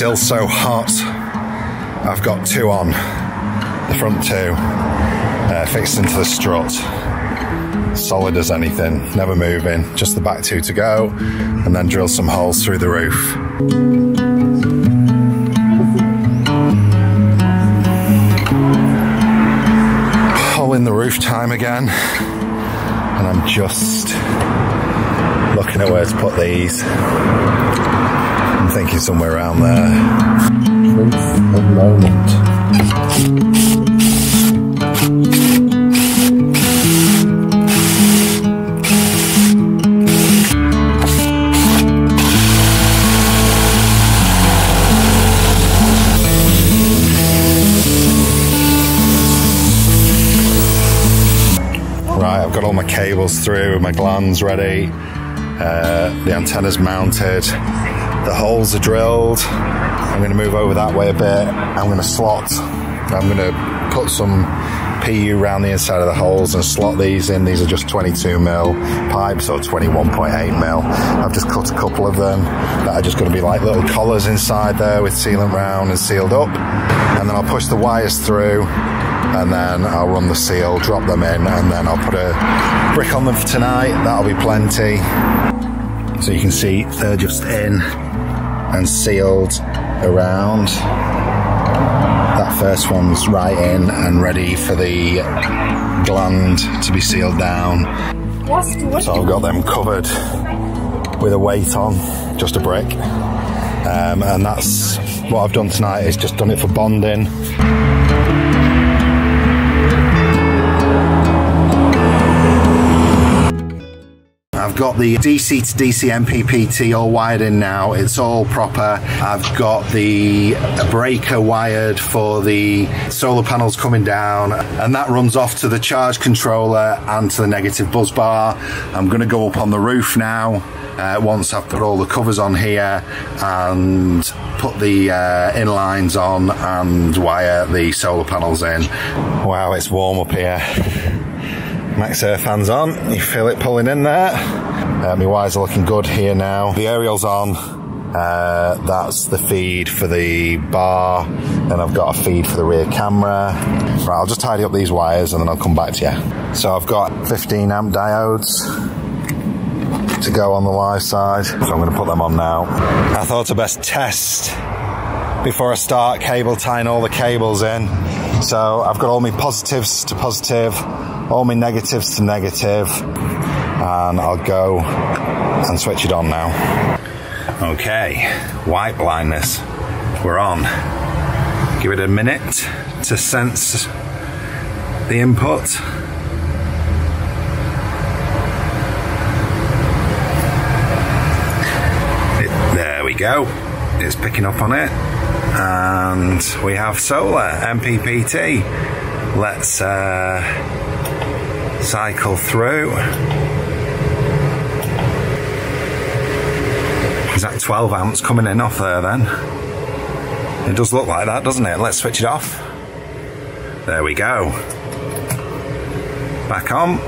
still so hot. I've got 2 on, the front 2, fixed into the strut. Solid as anything, never moving, just the back 2 to go, and then drill some holes through the roof. Hole in the roof time again, and I'm just looking at where to put these. I'm thinking somewhere around there. Roof at the moment. Right, I've got all my cables through, my glands ready, the antenna's mounted, the holes are drilled. I'm going to move over that way a bit. I'm going to slot, I'm going to put some PU around the inside of the holes and slot these in. These are just 22mm pipes, or 21.8mm. I've just cut a couple of them that are just going to be like little collars inside there with sealant round and sealed up. And then I'll push the wires through, and then I'll run the seal, drop them in, and then I'll put a brick on them for tonight. That'll be plenty. So you can see they're just in and sealed around. That first one's right in and ready for the gland to be sealed down. So I've got them covered with a weight on, just a brick. And that's what I've done tonight, is just done it for bonding. I've got the DCDC MPPT all wired in now. It's all proper. I've got the breaker wired for the solar panels coming down, and that runs off to the charge controller and to the negative buzz bar. I'm going to go up on the roof now once I've put all the covers on here and put the inlines on and wire the solar panels in. Wow, it's warm up here. Max air fans on, you feel it pulling in there. My wires are looking good here now. The aerial's on, that's the feed for the bar, then I've got a feed for the rear camera. Right, I'll just tidy up these wires and then I'll come back to you. So I've got 15 amp diodes to go on the live side, so I'm going to put them on now. I thought I'd best test before I start cable tying all the cables in. So I've got all my positives to positive, all my negatives to negative, and I'll go and switch it on now. Okay, white blindness, we're on. Give it a minute to sense the input. There we go, it's picking up on it. And we have solar, MPPT. Let's cycle through. Is that 12 amps coming in off there then? It does look like that, doesn't it? Let's switch it off. There we go. Back on.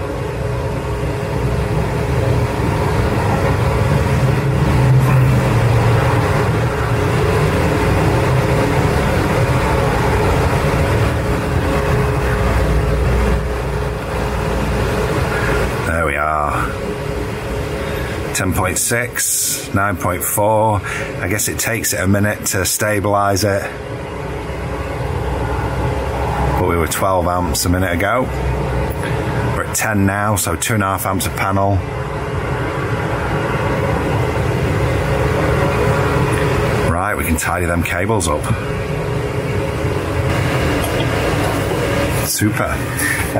There we are. 10.6, 9.4. I guess it takes it a minute to stabilize it. But we were 12 amps a minute ago. We're at 10 now, so 2.5 amps a panel. Right, we can tidy them cables up. Super.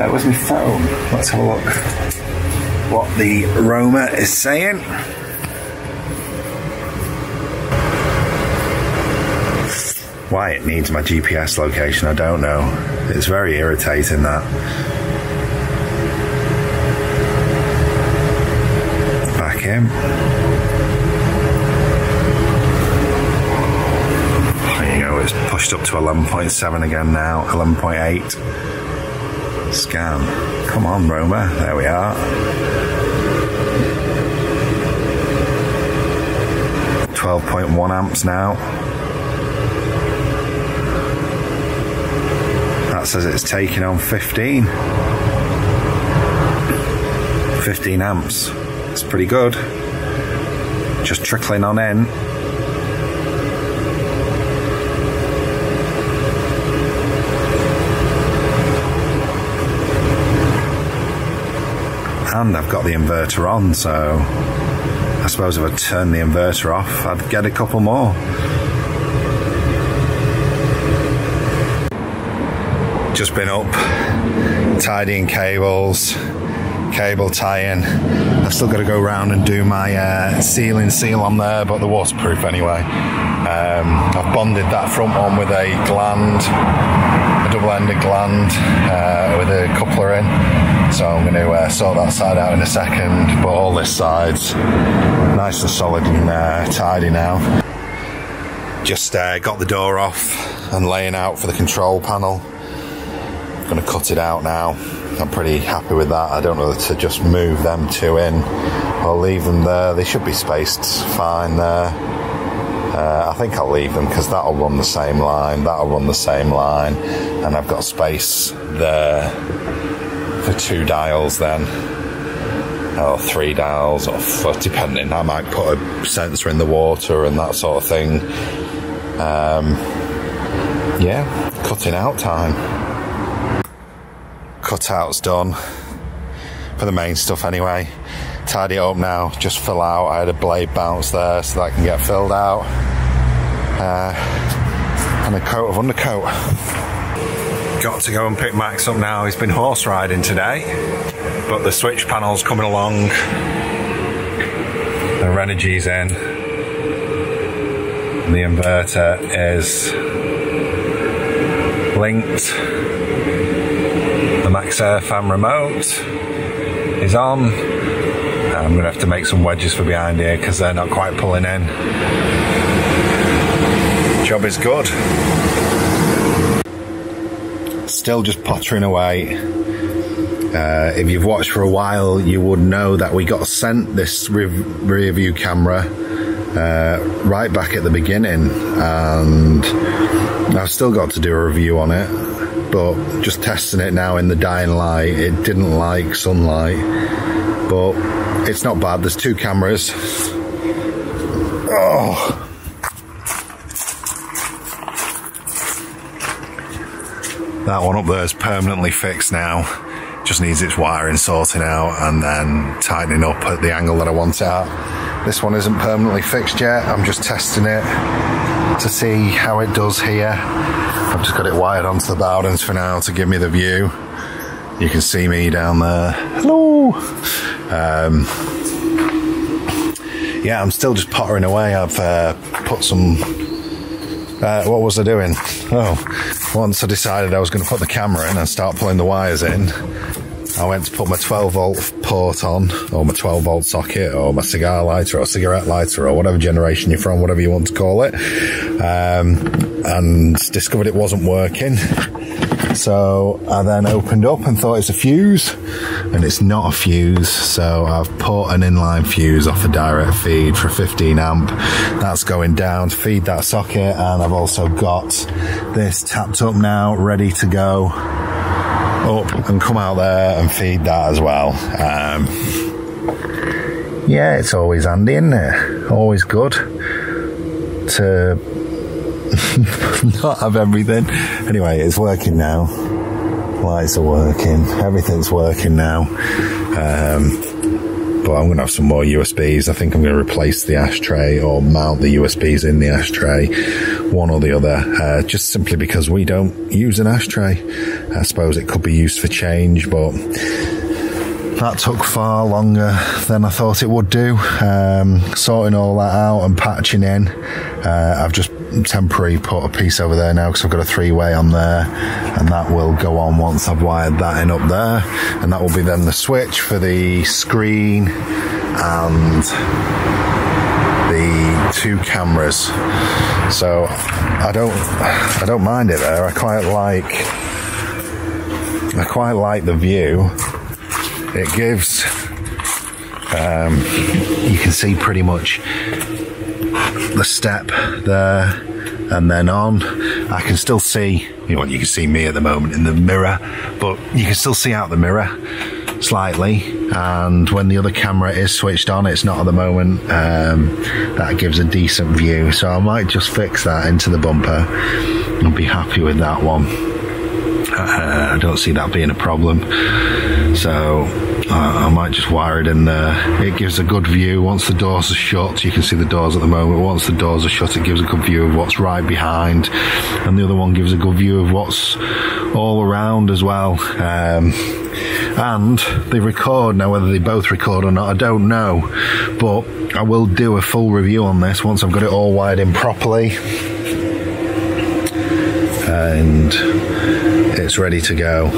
Where's my phone? Let's have a look what the roamer is saying. Why it needs my GPS location, I don't know. It's very irritating, that. Back in. There you go, it's pushed up to 11.7 again now, 11.8. Scan. Come on, roamer. There we are. 12.1 amps now. that says it's taking on 15 amps. It's pretty good. Just trickling on in. And I've got the inverter on, so I suppose if I turn the inverter off, I'd get a couple more. Just been up, tidying cables, cable tie-in. I've still got to go around and do my ceiling seal on there, but they're waterproof anyway. I've bonded that front one with a gland, a double-ended gland with a coupler in. So I'm going to sort that side out in a second, but all this side's nice and solid and tidy now. Just got the door off and laying out for the control panel. I'm going to cut it out now. I'm pretty happy with that. I don't know whether to just move them two in or leave them there. They should be spaced fine there. I think I'll leave them because that'll run the same line, that'll run the same line, and I've got space there for 2 dials then, or 3 dials, or 4, depending. I might put a sensor in the water and that sort of thing. Yeah, cutting out time. Cutout's done for the main stuff anyway. Tidy it up now, just fill out. I had a blade bounce there so that can get filled out. And a coat of undercoat. Got to go and pick Max up now. He's been horse riding today, but the switch panel's coming along. The Renogy's in. The inverter is linked. The Max Air fan remote is on. I'm going to have to make some wedges for behind here because they're not quite pulling in. Job is good. Still just pottering away. If you've watched for a while, you would know that we got sent this rear view camera right back at the beginning, and I've still got to do a review on it, but just testing it now in the dying light. It didn't like sunlight, but it's not bad. There's 2 cameras. Oh. That one up there is permanently fixed now. Just needs its wiring sorting out and then tightening up at the angle that I want it at. This one isn't permanently fixed yet. I'm just testing it to see how it does here. I've just got it wired onto the Bowdens for now to give me the view. You can see me down there. Hello! Yeah, I'm still just pottering away. I've put some... what was I doing? Oh, once I decided I was going to put the camera in and start pulling the wires in, I went to put my 12-volt port on, or my 12-volt socket, or my cigar lighter, or cigarette lighter, or whatever generation you're from, whatever you want to call it, and discovered it wasn't working. So I then opened up and thought it's a fuse, and it's not a fuse. So I've put an inline fuse off a direct feed for 15 amp. That's going down to feed that socket, and I've also got this tapped up now, ready to go up and come out there and feed that as well. Yeah, it's always handy, isn't it? Always good to not have everything. Anyway, it's working now. Lights are working. Everything's working now. But I'm going to have some more USBs. I think I'm going to replace the ashtray or mount the USBs in the ashtray, one or the other, just simply because we don't use an ashtray. I suppose it could be used for change, but that took far longer than I thought it would do. Sorting all that out and patching in. I've just temporarily put a piece over there now because I've got a 3-way on there, and that will go on once I've wired that in up there, and that will be then the switch for the screen and the 2 cameras. So I don't mind it there. I quite like the view it gives. You can see pretty much the step there and then on. I can still see, you can see me at the moment in the mirror, but you can still see out the mirror slightly, and when the other camera is switched on, it's not at the moment, that gives a decent view, so I might just fix that into the bumper and be happy with that one. I don't see that being a problem, so I might just wire it in there. It gives a good view once the doors are shut. You can see the doors at the moment. Once the doors are shut, it gives a good view of what's right behind, and the other one gives a good view of what's all around as well. And they record. Now, whether they both record or not, I don't know, but I will do a full review on this once I've got it all wired in properly and it's ready to go.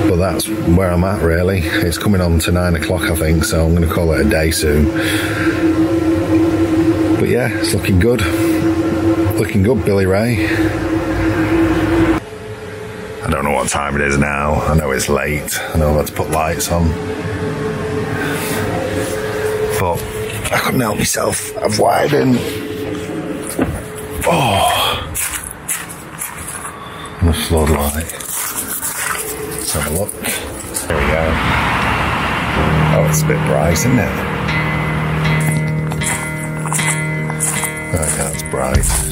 But that's where I'm at, really. It's coming on to 9 o'clock, I think, so I'm going to call it a day soon. But yeah, it's looking good. Looking good, Billy Ray. I don't know what time it is now. I know it's late. I know I've had to put lights on. But I couldn't help myself. I've wired in. Oh. And a floodlight. Let's have a look. There we go. Oh, it's a bit bright, isn't it? Oh, yeah, it's bright.